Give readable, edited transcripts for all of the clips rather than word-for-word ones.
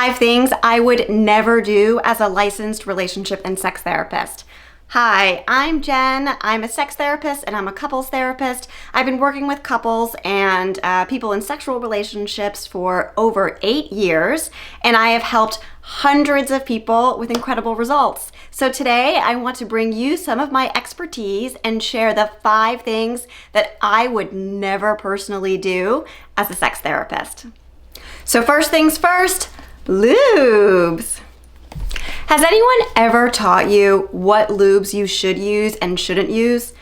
5 things I would never do as a licensed relationship and sex therapist. Hi, I'm Jen. I'm a sex therapist and I'm a couples therapist. I've been working with couples and people in sexual relationships for over 8 years, and I have helped hundreds of people with incredible results. So today I want to bring you some of my expertise and share the 5 things that I would never personally do as a sex therapist. So first things first, lubes. Has anyone ever taught you what lubes you should use and shouldn't use?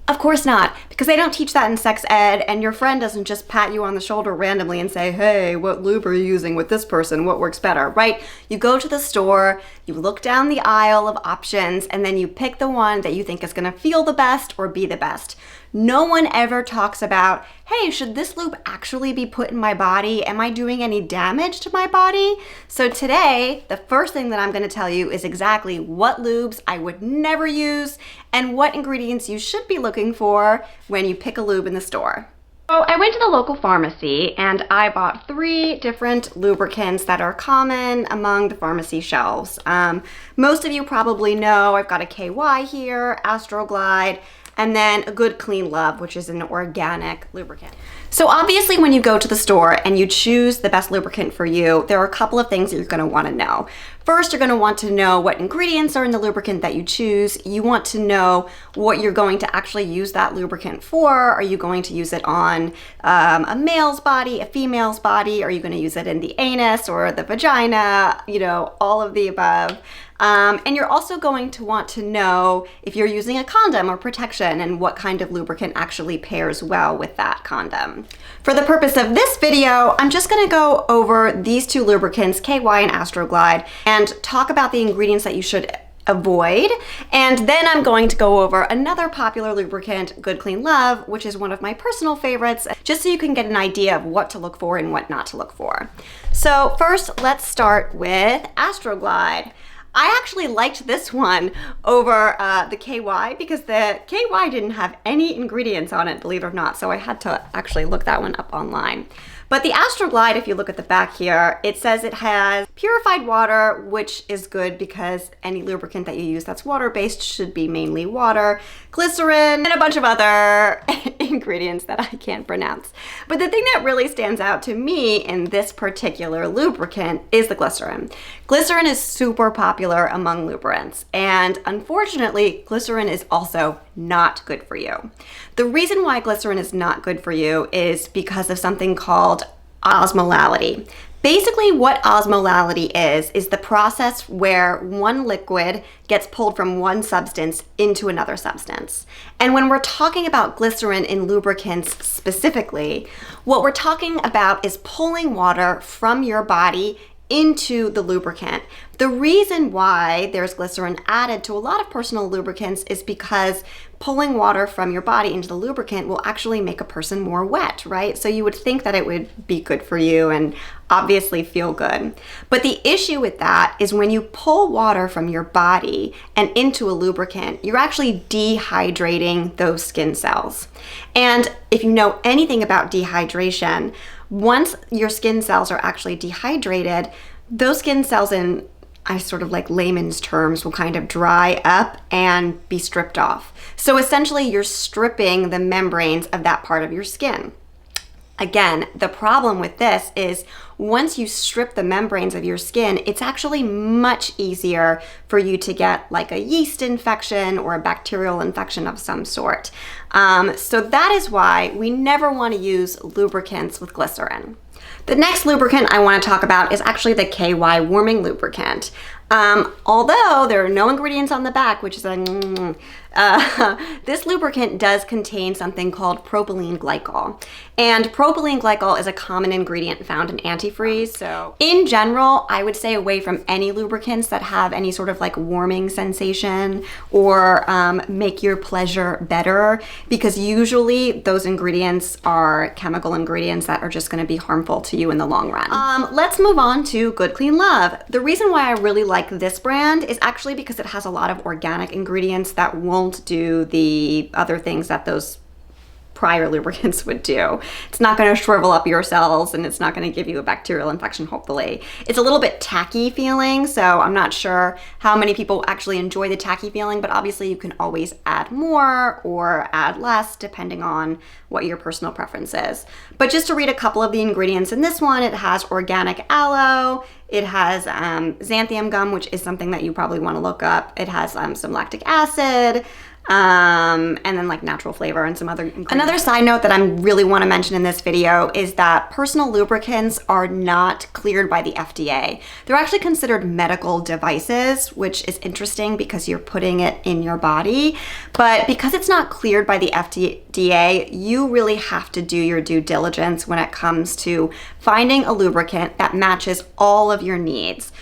Of course not, because they don't teach that in sex ed, and your friend doesn't just pat you on the shoulder randomly and say, hey, what lube are you using with this person? What works better, right? You go to the store, you look down the aisle of options, and then you pick the one that you think is gonna feel the best or be the best. No one ever talks about, hey, should this lube actually be put in my body? Am I doing any damage to my body? So today, the first thing that I'm gonna tell you is exactly what lubes I would never use and what ingredients you should be looking for when you pick a lube in the store. So I went to the local pharmacy and I bought 3 different lubricants that are common among the pharmacy shelves. Most of you probably know I've got a KY here, Astroglide, and then a Good Clean Love, which is an organic lubricant. So obviously when you go to the store and you choose the best lubricant for you, there are a couple of things that you're gonna wanna know. First, you're gonna want to know what ingredients are in the lubricant that you choose. You want to know what you're going to actually use that lubricant for. Are you going to use it on a male's body, a female's body? Are you gonna use it in the anus or the vagina? You know, all of the above. And you're also going to want to know if you're using a condom or protection and what kind of lubricant actually pairs well with that condom. For the purpose of this video, I'm just gonna go over these 2 lubricants, KY and Astroglide, and talk about the ingredients that you should avoid. And then I'm going to go over another popular lubricant, Good Clean Love, which is one of my personal favorites, just so you can get an idea of what to look for and what not to look for. So first, let's start with Astroglide. I actually liked this one over the KY because the KY didn't have any ingredients on it, believe it or not, so I had to actually look that one up online. But the Astroglide, if you look at the back here, it says it has purified water, which is good because any lubricant that you use that's water-based should be mainly water, glycerin, and a bunch of other ingredients that I can't pronounce. But the thing that really stands out to me in this particular lubricant is the glycerin. Glycerin is super popular among lubricants, and unfortunately, glycerin is also not good for you. The reason why glycerin is not good for you is because of something called osmolality. Basically, what osmolality is the process where one liquid gets pulled from one substance into another substance. And when we're talking about glycerin in lubricants specifically, what we're talking about is pulling water from your body into the lubricant. The reason why there's glycerin added to a lot of personal lubricants is because pulling water from your body into the lubricant will actually make a person more wet, right? So you would think that it would be good for you and obviously feel good. But the issue with that is when you pull water from your body and into a lubricant, you're actually dehydrating those skin cells. And if you know anything about dehydration, once your skin cells are actually dehydrated, those skin cells in I sort of like layman's terms will kind of dry up and be stripped off. So essentially you're stripping the membranes of that part of your skin. Again, the problem with this is once you strip the membranes of your skin, it's actually much easier for you to get like a yeast infection or a bacterial infection of some sort. So that is why we never want to use lubricants with glycerin. The next lubricant I want to talk about is actually the KY warming lubricant. Although there are no ingredients on the back, which is this lubricant does contain something called propylene glycol. And propylene glycol is a common ingredient found in antifreeze. So in general, I would stay away from any lubricants that have any sort of like warming sensation or make your pleasure better, because usually those ingredients are chemical ingredients that are just going to be harmful to you in the long run. Let's move on to Good Clean Love. The reason why I really like this brand is actually because it has a lot of organic ingredients that won't do the other things that those prior lubricants would do. It's not going to shrivel up your cells, and it's not going to give you a bacterial infection, hopefully. It's a little bit tacky feeling, so I'm not sure how many people actually enjoy the tacky feeling, but obviously you can always add more or add less depending on what your personal preference is. But just to read a couple of the ingredients in this one, it has organic aloe, it has xanthium gum, which is something that you probably want to look up. It has some lactic acid, and then like natural flavor and some other ingredients. Another side note that I really want to mention in this video is that personal lubricants are not cleared by the FDA. They're actually considered medical devices, which is interesting because you're putting it in your body. But because it's not cleared by the FDA, you really have to do your due diligence when it comes to finding a lubricant that matches all of your needs.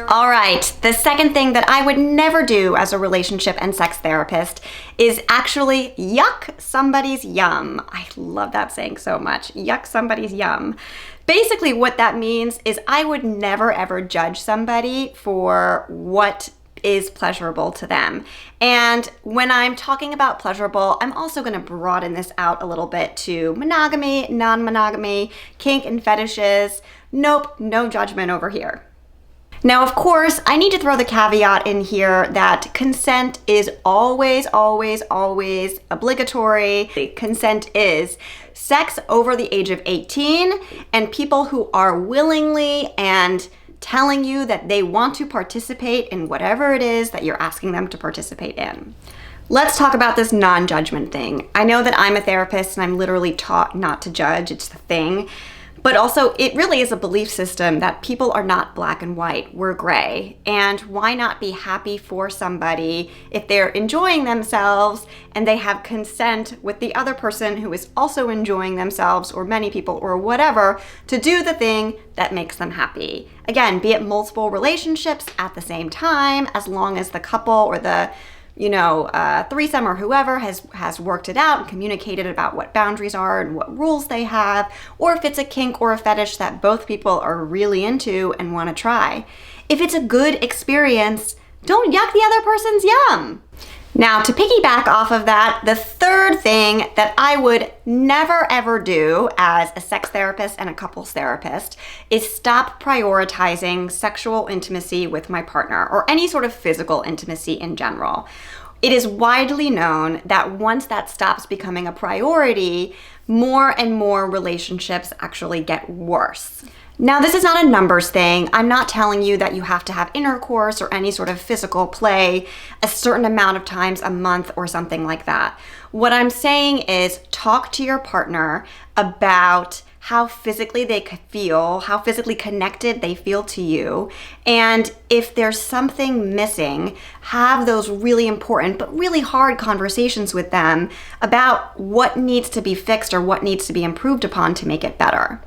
All right, the second thing that I would never do as a relationship and sex therapist is actually yuck somebody's yum. I love that saying so much, yuck somebody's yum. Basically what that means is I would never ever judge somebody for what is pleasurable to them. And when I'm talking about pleasurable, I'm also going to broaden this out a little bit to monogamy, non-monogamy, kink and fetishes. Nope, no judgment over here. Now, of course, I need to throw the caveat in here that consent is always, always, always obligatory. Consent is sex over the age of 18 and people who are willingly and telling you that they want to participate in whatever it is that you're asking them to participate in. Let's talk about this non-judgment thing. I know that I'm a therapist and I'm literally taught not to judge, it's the thing. But also, it really is a belief system that people are not black and white, we're gray. And why not be happy for somebody if they're enjoying themselves and they have consent with the other person who is also enjoying themselves, or many people, or whatever, to do the thing that makes them happy. Again, be it multiple relationships at the same time, as long as the couple or the threesome or whoever has worked it out and communicated about what boundaries are and what rules they have, or if it's a kink or a fetish that both people are really into and want to try. If it's a good experience, don't yuck the other person's yum. Now, to piggyback off of that, the third thing that I would never ever do as a sex therapist and a couples therapist is stop prioritizing sexual intimacy with my partner or any sort of physical intimacy in general. It is widely known that once that stops becoming a priority, more and more relationships actually get worse. Now, this is not a numbers thing. I'm not telling you that you have to have intercourse or any sort of physical play a certain amount of times a month or something like that. What I'm saying is talk to your partner about how physically they could feel, how physically connected they feel to you. And if there's something missing, have those really important but really hard conversations with them about what needs to be fixed or what needs to be improved upon to make it better.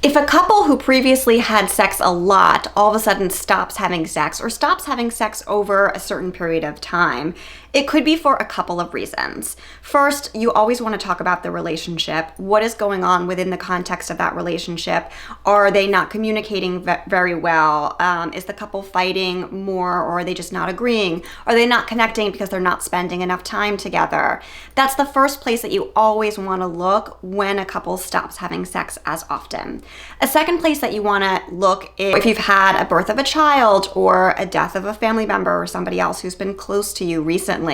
If a couple who previously had sex a lot all of a sudden stops having sex or stops having sex over a certain period of time, it could be for a couple of reasons. First, you always want to talk about the relationship. What is going on within the context of that relationship? Are they not communicating very well? Is the couple fighting more, or are they just not agreeing? Are they not connecting because they're not spending enough time together? That's the first place that you always want to look when a couple stops having sex as often. A second place that you want to look is if you've had a birth of a child or a death of a family member or somebody else who's been close to you recently.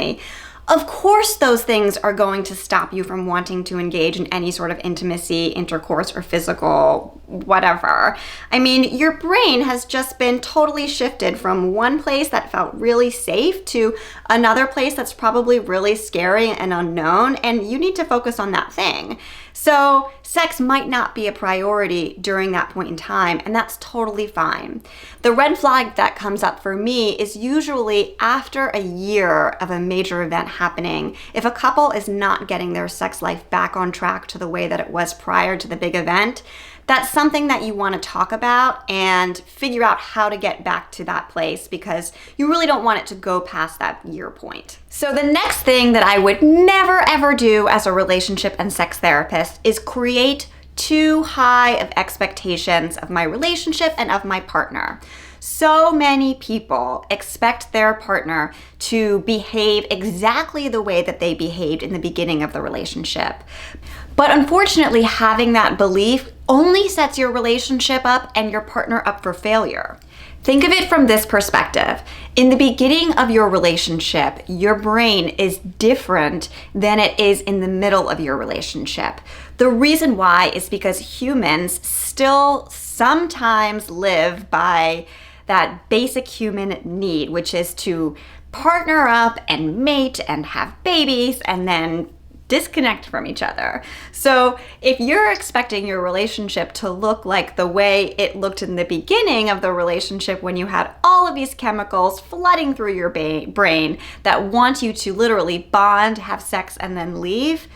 Of course, those things are going to stop you from wanting to engage in any sort of intimacy, intercourse, or physical whatever. I mean, your brain has just been totally shifted from one place that felt really safe to another place that's probably really scary and unknown, and you need to focus on that thing. So sex might not be a priority during that point in time, and that's totally fine. The red flag that comes up for me is usually after a year of a major event happening. If a couple is not getting their sex life back on track to the way that it was prior to the big event, that's something that you want to talk about and figure out how to get back to that place, because you really don't want it to go past that year point. So the next thing that I would never ever do as a relationship and sex therapist is create too high of expectations of my relationship and of my partner. So many people expect their partner to behave exactly the way that they behaved in the beginning of the relationship. But unfortunately, having that belief only sets your relationship up and your partner up for failure. Think of it from this perspective. In the beginning of your relationship, your brain is different than it is in the middle of your relationship. The reason why is because humans still sometimes live by that basic human need, which is to partner up and mate and have babies and then disconnect from each other. So if you're expecting your relationship to look like the way it looked in the beginning of the relationship, when you had all of these chemicals flooding through your brain that want you to literally bond, have sex, and then leave,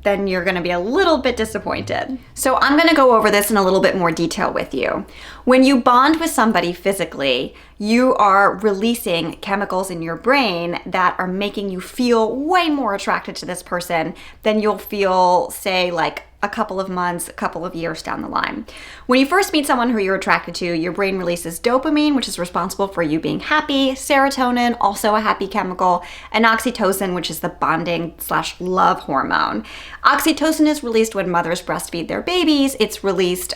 then you're gonna be a little bit disappointed. So I'm gonna go over this in a little bit more detail with you. When you bond with somebody physically, you are releasing chemicals in your brain that are making you feel way more attracted to this person than you'll feel, say, like a couple of months, a couple of years down the line. When you first meet someone who you're attracted to, your brain releases dopamine, which is responsible for you being happy, serotonin, also a happy chemical, and oxytocin, which is the bonding/love hormone. Oxytocin is released when mothers breastfeed their babies. It's released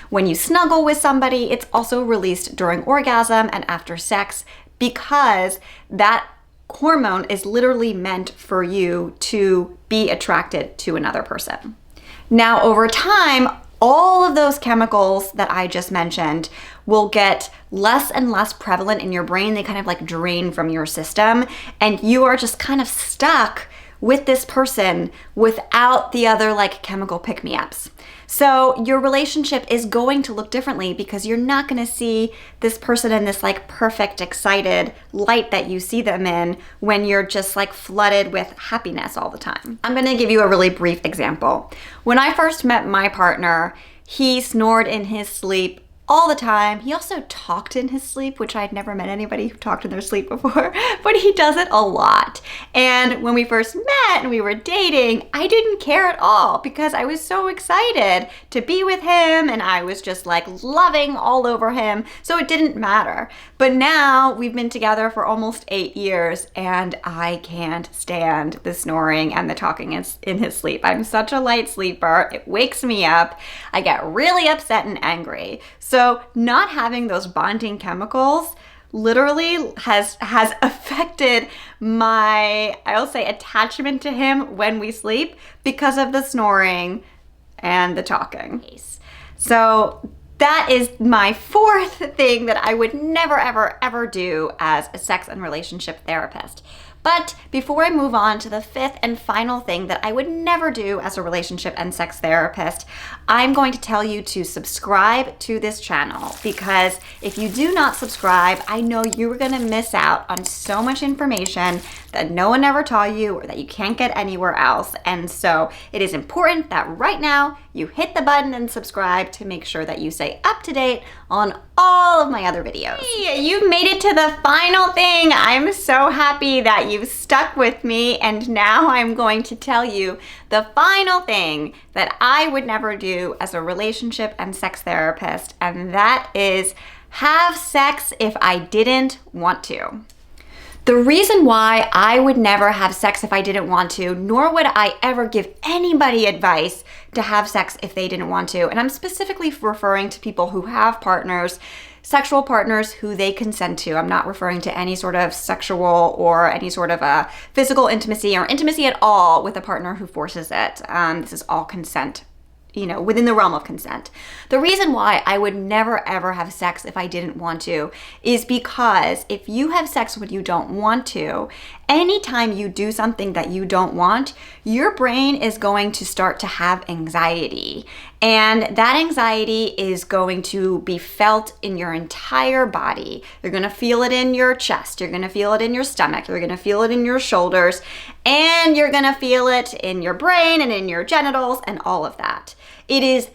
when you snuggle with somebody. It's also released during orgasm and after sex, because that hormone is literally meant for you to be attracted to another person. Now, over time, all of those chemicals that I just mentioned will get less and less prevalent in your brain. They kind of like drain from your system, and you are just kind of stuck with this person without the other like chemical pick-me-ups. So your relationship is going to look differently because you're not going to see this person in this like perfect, excited light that you see them in when you're just like flooded with happiness all the time. I'm going to give you a really brief example. When I first met my partner, he snored in his sleep all the time. He also talked in his sleep, which I'd never met anybody who talked in their sleep before, but he does it a lot. And when we first met and we were dating, I didn't care at all because I was so excited to be with him and I was just like loving all over him. So it didn't matter. But now we've been together for almost 8 years and I can't stand the snoring and the talking in his sleep. I'm such a light sleeper. It wakes me up. I get really upset and angry. So not having those bonding chemicals literally has affected my, I'll say, attachment to him when we sleep because of the snoring and the talking. So that is my fourth thing that I would never, ever, ever do as a sex and relationship therapist. But before I move on to the fifth and final thing that I would never do as a relationship and sex therapist, I'm going to tell you to subscribe to this channel, because if you do not subscribe, I know you're gonna miss out on so much information that no one ever taught you or that you can't get anywhere else. And so it is important that right now you hit the button and subscribe to make sure that you stay up to date on all of my other videos. Hey, you've made it to the final thing. I'm so happy that you've stuck with me, and now I'm going to tell you the final thing that I would never do as a relationship and sex therapist, and that is have sex if I didn't want to. The reason why I would never have sex if I didn't want to, nor would I ever give anybody advice to have sex if they didn't want to, and I'm specifically referring to people who have partners, sexual partners who they consent to. I'm not referring to any sort of sexual or any sort of a physical intimacy or intimacy at all with a partner who forces it. This is all consent, within the realm of consent. The reason why I would never ever have sex if I didn't want to is because if you have sex when you don't want to, anytime you do something that you don't want, your brain is going to start to have anxiety. And that anxiety is going to be felt in your entire body. You're gonna feel it in your chest, you're gonna feel it in your stomach, you're gonna feel it in your shoulders, and you're gonna feel it in your brain and in your genitals and all of that. It is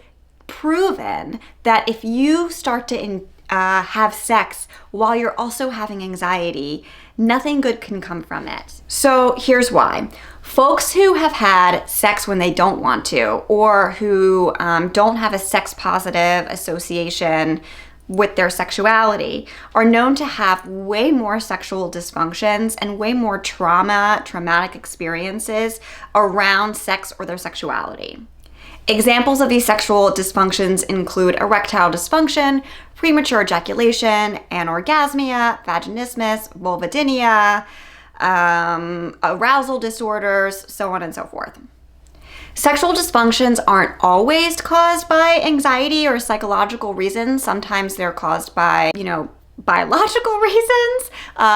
proven that if you start to have sex while you're also having anxiety, nothing good can come from it. So here's why. Folks who have had sex when they don't want to, or who don't have a sex positive association with their sexuality, are known to have way more sexual dysfunctions and way more traumatic experiences around sex or their sexuality. Examples of these sexual dysfunctions include erectile dysfunction, premature ejaculation, anorgasmia, vaginismus, vulvodynia, arousal disorders, so on and so forth. Sexual dysfunctions aren't always caused by anxiety or psychological reasons. Sometimes they're caused by, biological reasons,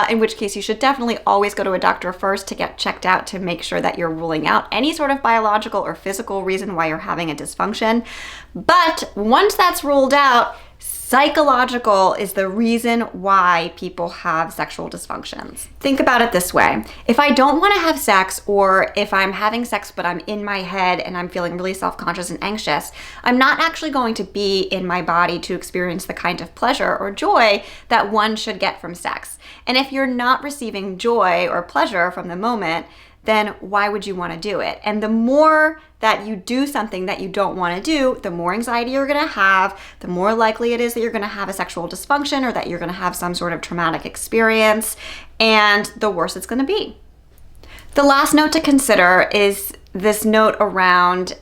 in which case you should definitely always go to a doctor first to get checked out to make sure that you're ruling out any sort of biological or physical reason why you're having a dysfunction. But once that's ruled out, psychological is the reason why people have sexual dysfunctions. Think about it this way. If I don't want to have sex, or if I'm having sex but I'm in my head and I'm feeling really self-conscious and anxious, I'm not actually going to be in my body to experience the kind of pleasure or joy that one should get from sex. And if you're not receiving joy or pleasure from the moment, then why would you want to do it? And the more that you do something that you don't want to do, the more anxiety you're going to have, the more likely it is that you're going to have a sexual dysfunction or that you're going to have some sort of traumatic experience, and the worse it's going to be. The last note to consider is this note around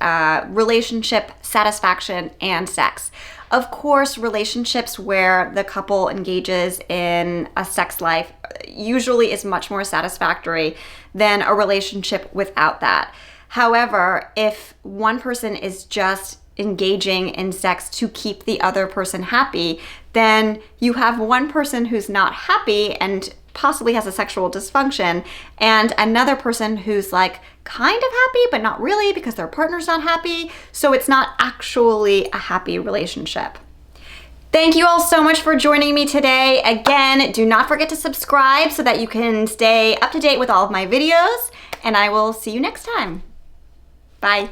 relationship satisfaction and sex. Of course, relationships where the couple engages in a sex life usually is much more satisfactory than a relationship without that. However, if one person is just engaging in sex to keep the other person happy, then you have one person who's not happy and possibly has a sexual dysfunction, and another person who's like kind of happy but not really because their partner's not happy, so it's not actually a happy relationship. Thank you all so much for joining me today. Again, do not forget to subscribe so that you can stay up to date with all of my videos, and I will see you next time. Bye.